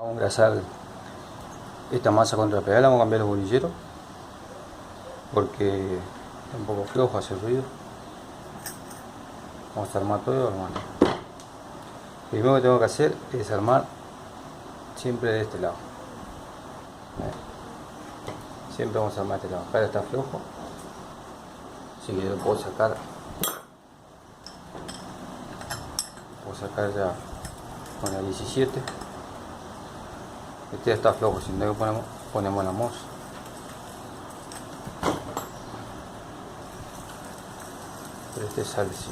Vamos a engrasar esta masa contra pedal, vamos a cambiar los bolilleros porque está un poco flojo, hace ruido. Vamos a armar todo, hermano. Lo primero que tengo que hacer es armar siempre de este lado. Siempre vamos a armar de este lado. Acá está flojo, así que yo lo puedo sacar. Puedo sacar ya con la 17. Este ya está flojo, si no ponemos la mos. Pero este sale así.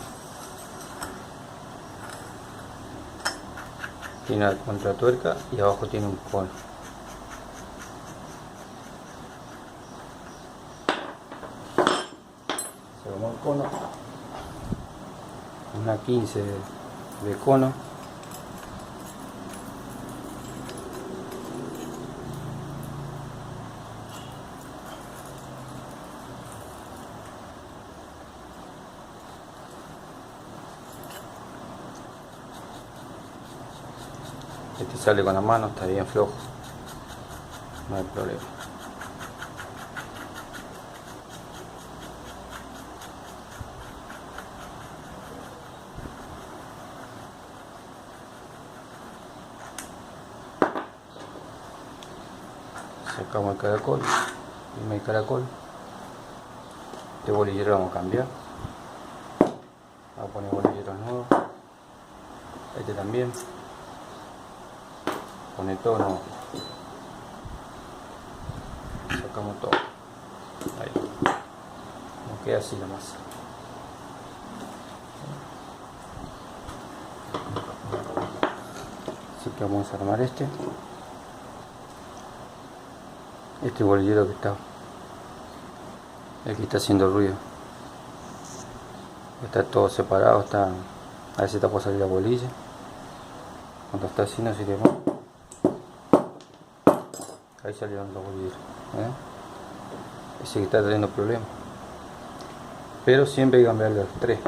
Tiene la contratuerca y abajo tiene un cono. Se armó el cono. Una 15 de cono. Este sale con la mano, está bien flojo, no hay problema. Sacamos el caracol, el caracol. Este bolillero lo vamos a cambiar. Vamos a poner bolilleros nuevos. Este también. Pone todo nuevo. Sacamos todo. Ahí. Nos queda así la masa. Así que vamos a armar este bolillero que está. El que está haciendo ruido. Está todo separado, está. A ver si está por salir la bolilla. Cuando está así no sirve más. Ahí salieron los bolilleros. Ese que está trayendo problemas. Pero siempre hay que cambiarle los 3.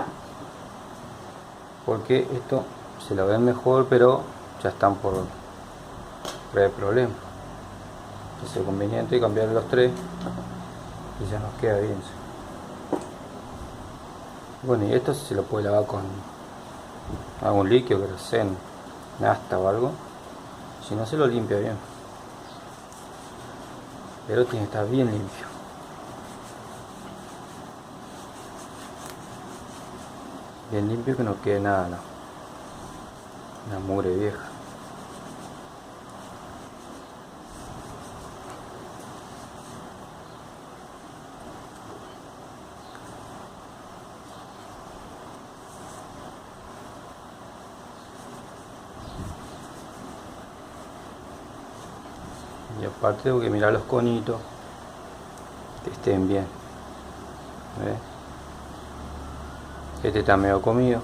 Porque esto se la ven mejor, pero ya están por traer problemas. Entonces es conveniente cambiarle los 3 y ya nos queda bien. Bueno, y esto se lo puede lavar con algún líquido que sea nafta o algo. Si no, se lo limpia bien. Pero tiene que estar bien limpio. Bien limpio, que no quede nada, no. Una mugre vieja. Y aparte tengo que mirar los conitos que estén bien. ¿Ves? Este está medio comido.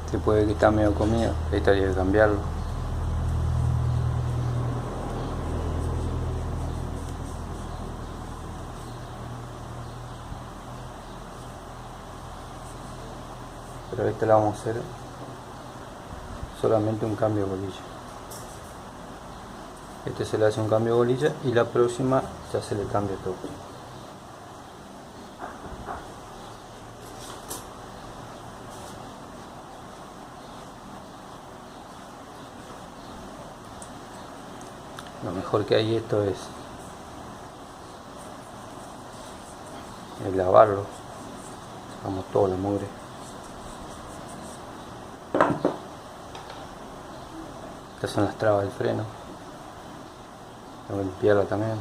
Se puede que está medio comido. Este hay que cambiarlo. Pero este la vamos a hacer solamente un cambio de bolilla. Este se le hace un cambio de bolilla y la próxima ya se le cambia todo. Lo mejor que hay esto es lavarlo. Sacamos toda la mugre. Estas son las trabas del freno. Tengo que limpiarla también.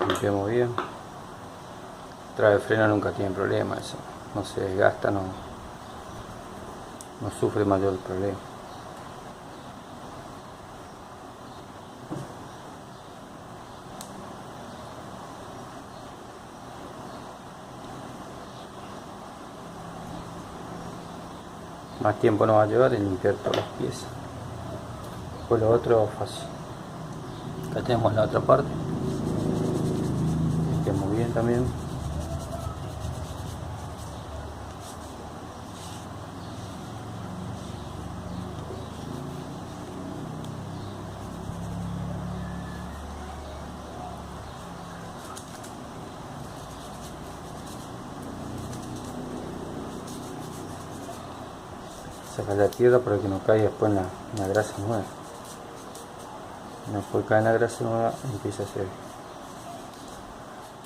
Limpiamos bien. Traba de freno nunca tiene problema, eso no se desgasta, no sufre mayor problema. Más tiempo no va a llevar en limpiar todas las piezas. Pues lo otro fácil. Acá tenemos la otra parte. Limpiamos bien también. Sacar la tierra para que no caiga después en la grasa nueva. Después cae en la grasa nueva, empieza a hacer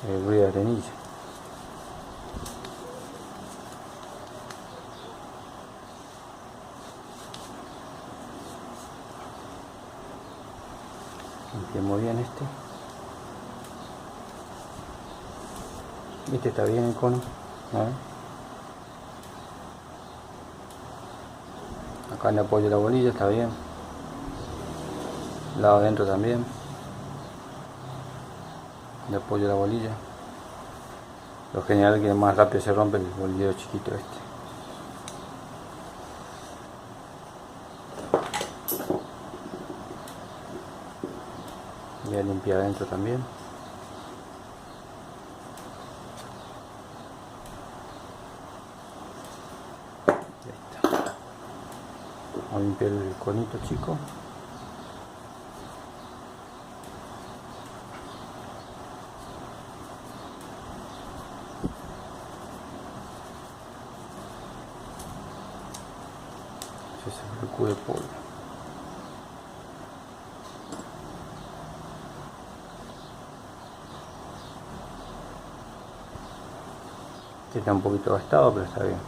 el ruido de arenilla. Limpiamos bien este. Este está bien el cono, ¿no? Acá en el apoyo de la bolilla está bien. El lado adentro también. El apoyo de la bolilla. Lo general que más rápido se rompe el bolillero chiquito este. Ya limpié adentro también. Vamos a limpiar el conito chico. Se recubre polvo. Este está un poquito gastado, pero está bien.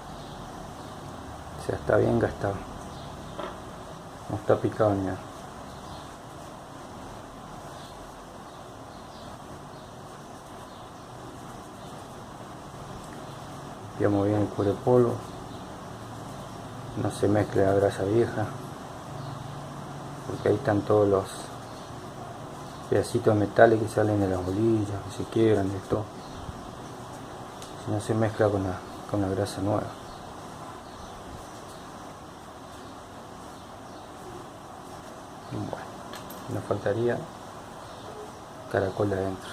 O sea, está bien gastado. No está picado ni nada. Limpiamos bien el cubre polvo. No se mezcle la grasa vieja, porque ahí están todos los pedacitos de metales que salen de las bolillas, que se quiebran, de todo. Si no se mezcla con la grasa nueva. Bueno, nos faltaría caracol de adentro.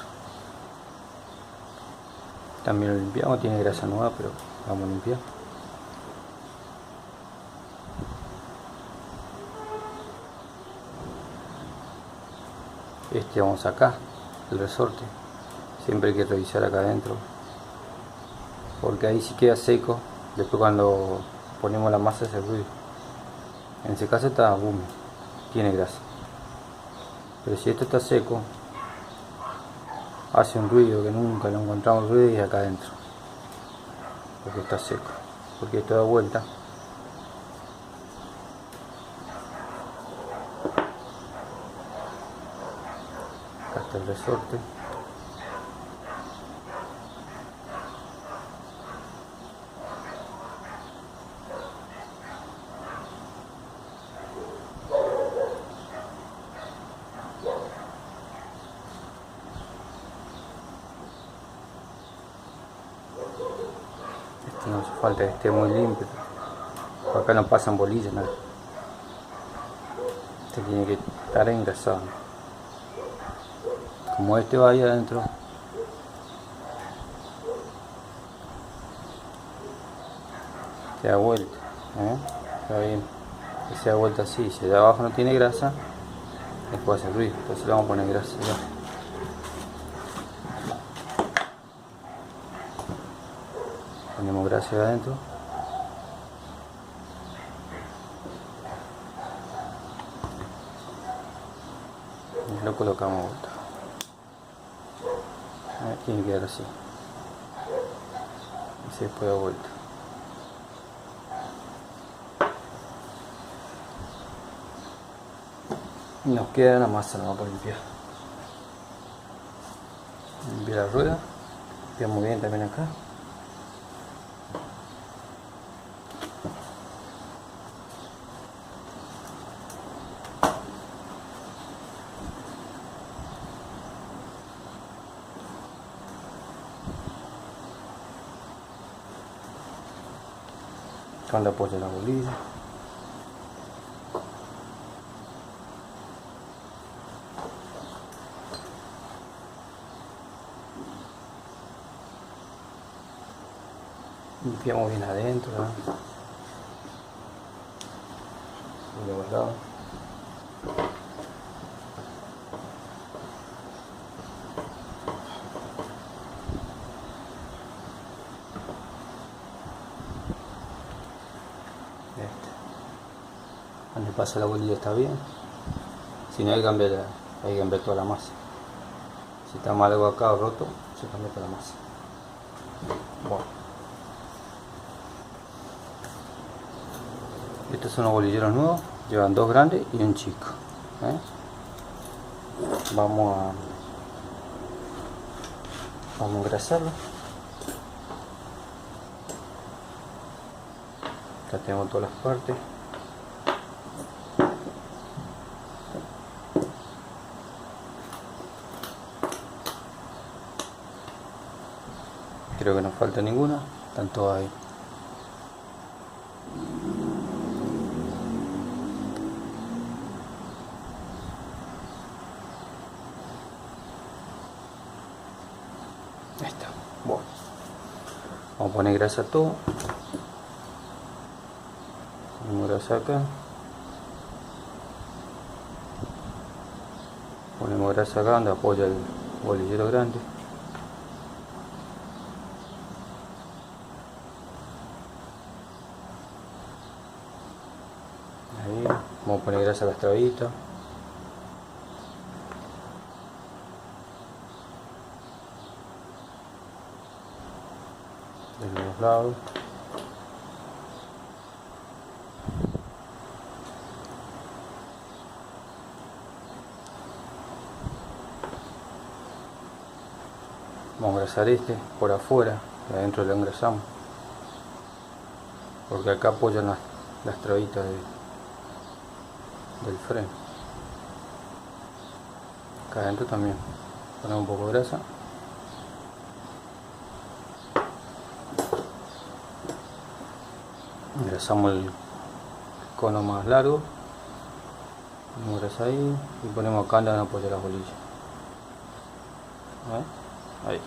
También lo limpiamos, tiene grasa nueva, pero vamos a limpiar. Este vamos acá, el resorte. Siempre hay que revisar acá adentro, porque ahí si queda seco, después cuando ponemos la masa hace ruido. En ese caso está húmedo, tiene grasa. Pero si esto está seco, hace un ruido que nunca lo encontramos ruido, y acá adentro, porque está seco, porque esto da vuelta. Acá está el resorte. No hace falta que esté muy limpio. Por acá no pasan bolillas, nada. Este tiene que estar engrasado. Como este va ahí adentro, se da vuelta, está bien, que se da vuelta así. Si de abajo no tiene grasa, después hace ruido, entonces le vamos a poner grasa ya. Ponemos grasa adentro. Y lo colocamos a vuelta. Tiene que quedar así. Y se después da vuelta. Y nos queda la masa, la vamos a limpiar. Limpiar la rueda. Limpiamos bien también acá. donde apoya la bolilla. Limpiamos bien adentro, ¿no? Y de los lados. Donde pasa la bolilla está bien. Si no, hay que cambiar toda la masa. Si está mal algo acá o roto, se cambia toda la masa. Bueno. Estos son los bolilleros nuevos. Llevan dos grandes y un chico. Vamos a engrasarlo. Acá tenemos todas las partes. Creo que no falta ninguna, están todas ahí. Ahí está. Bueno, vamos a poner grasa a todo. Ponemos grasa acá. Ponemos grasa acá donde apoya el bolillero grande. Ahí, vamos a poner grasa a las trabitas. De los lados. Vamos a engrasar este por afuera, y adentro lo engrasamos, porque acá apoyan las trabitas del freno. Acá adentro también ponemos un poco de grasa. Engrasamos el cono más largo, ponemos grasa ahí y ponemos acá donde van a apoyar las bolillas. Ahí.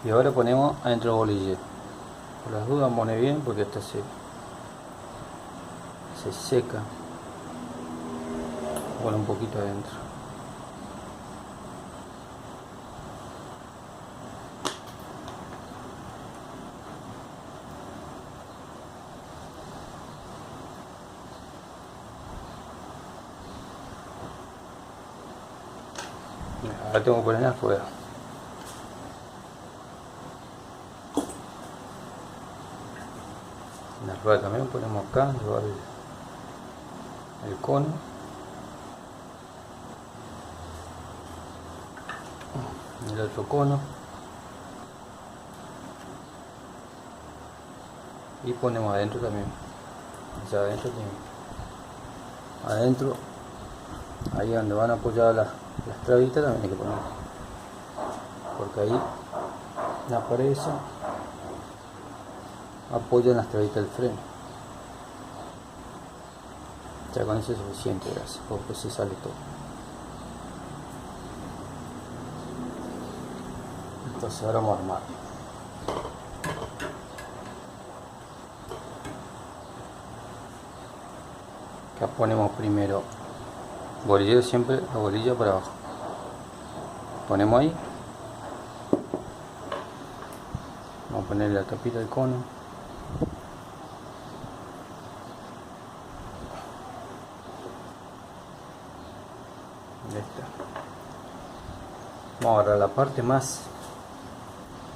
Y ahora ponemos adentro el bolillero. Por las dudas pone bien porque esta se seca. Pone un poquito adentro. Ahora tengo que poner afuera. En la rueda también ponemos acá, llevar el cono. El otro cono. Y ponemos adentro también. Ya adentro tenemos. Adentro, ahí donde van a apoyar las trabitas también hay que poner. Porque ahí la pared esa apoyan las trabitas del freno. Ya con eso es suficiente, gracias, porque se sale todo. Entonces ahora vamos a armar. Acá ponemos primero bolillero, siempre la bolilla para abajo. Ponemos ahí. Vamos a poner la tapita del cono. Ya está. Vamos a agarrar la parte más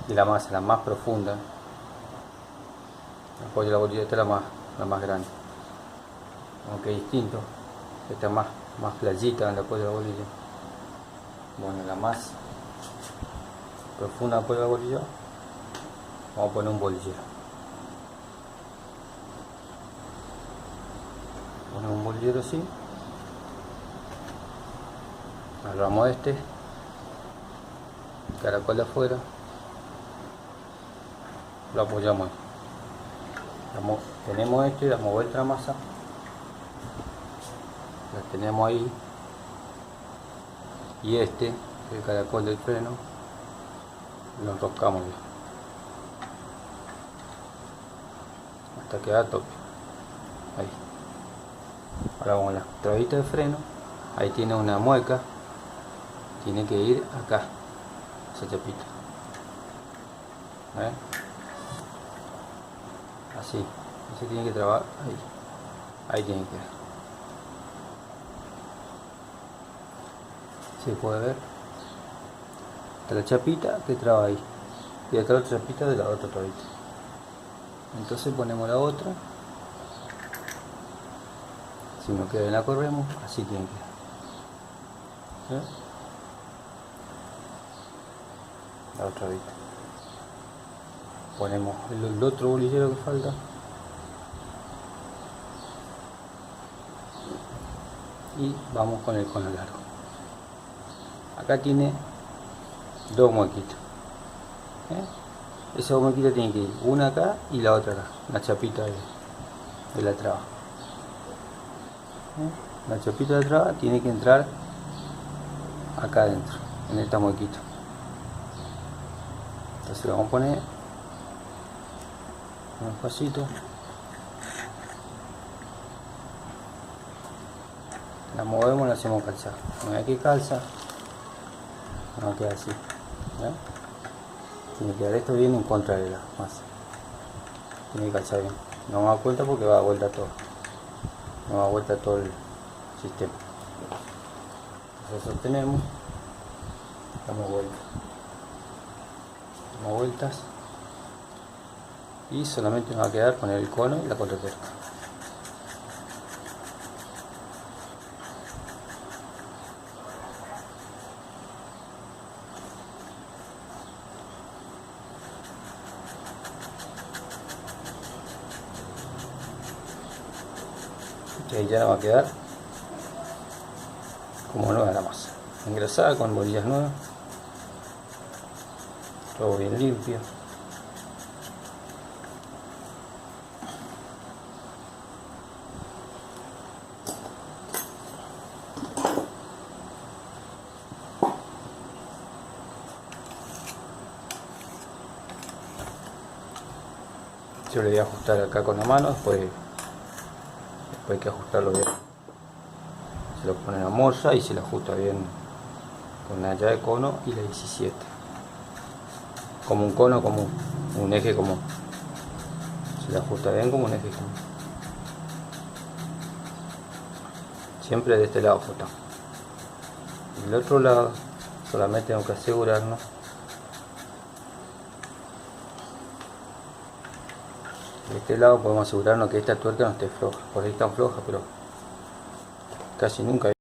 de la masa, la más profunda. El apoyo de la bolilla, esta es la más grande. Aunque distinto. Esta es más playita donde apoya la bolilla. Bueno, la más profunda apoya la bolilla. Vamos a poner un bolillero. Ponemos un bolillero así. Agarramos este. Caracol de afuera. Lo apoyamos ahí. Tenemos esto y damos vuelta a la masa, la tenemos ahí, y el caracol del freno, lo enroscamos bien hasta que da tope. Ahí. Ahora vamos a la trabita de freno, ahí tiene una mueca, tiene que ir acá, esa chapita. ¿Eh? Así, se tiene que trabar ahí tiene que ir. Se puede ver, está la chapita que traba ahí, y acá la otra chapita de la otra trabita. Entonces ponemos la otra, si no queda la corremos, así tiene que ir. ¿Sí? La otra trabita. Ponemos el otro bolillero que falta y vamos con el cono largo. Acá tiene dos muequitas. Esa muequita tiene que ir una acá y la otra acá, la chapita de la traba. La chapita de la traba tiene que entrar acá adentro, en esta muequita. Entonces lo vamos a poner un pasito, la movemos y la hacemos calzar. Una vez que calza, no queda así. ¿Ya? Tiene que quedar esto bien en contra de la masa. Tiene que calzar bien. No me da cuenta porque va a vuelta todo. No va a vuelta todo el sistema. Entonces sostenemos, damos vueltas. Damos vueltas. Y solamente nos va a quedar poner el cono y la contratuerca. Y ahí ya nos va a quedar como nueva la masa, engrasada con bolillas nuevas, todo bien limpio. Yo le voy a ajustar acá con la mano, después hay que ajustarlo bien. Se lo pone en la morsa y se lo ajusta bien con la llave de cono y la 17. Como un cono común, un eje común. Se le ajusta bien como un eje común. Siempre de este lado ajustamos. Del otro lado solamente tengo que asegurarnos de este lado podemos asegurarnos que esta tuerca no esté floja. Por ahí está floja, pero casi nunca